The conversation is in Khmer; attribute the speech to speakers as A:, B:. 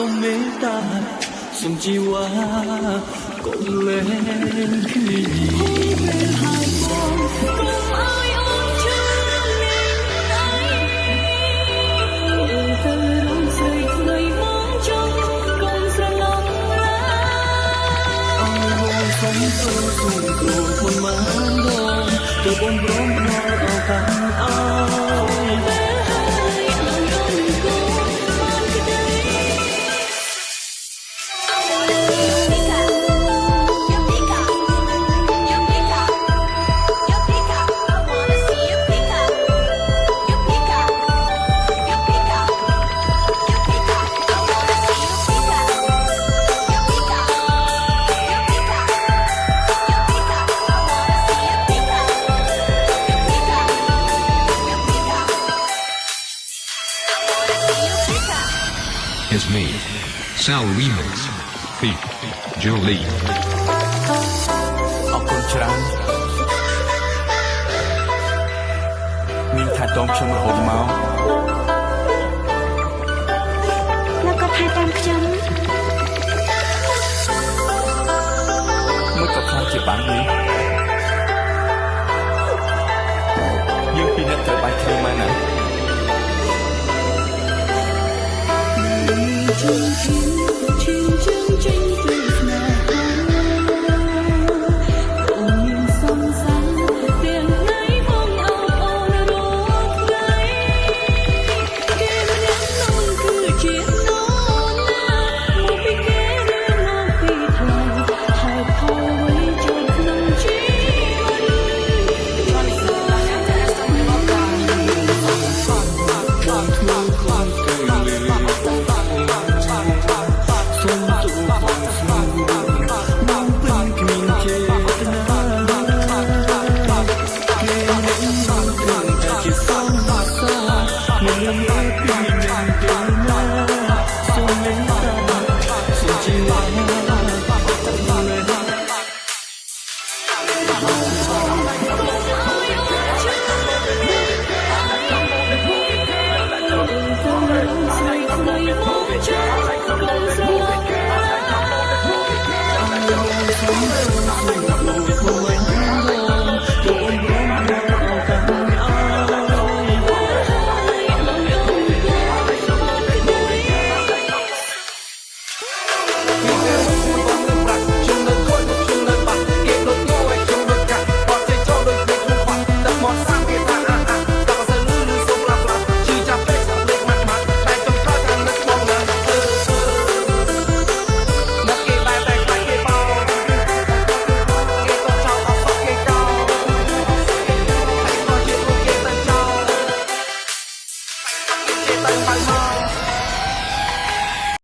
A: សូមមេត្តាសូមជីវ៉ាកុំលែងគ្នាសូមទូសូមទូមិនបានដងទៅបំរុងផ្នល់ឱកាសអើ
B: Is me, Sal Remix, feat. Julie.
C: អរគុណច្រើនមានថែទាំខ្ញុំរហូតមក
D: แล้วก็ថែទាំខ្ញុំ
C: មិនក៏ខ្លាចជាបាននេះយើងពីរនាក់ត្រូវបាច់គ្នាមកណា
A: 春天。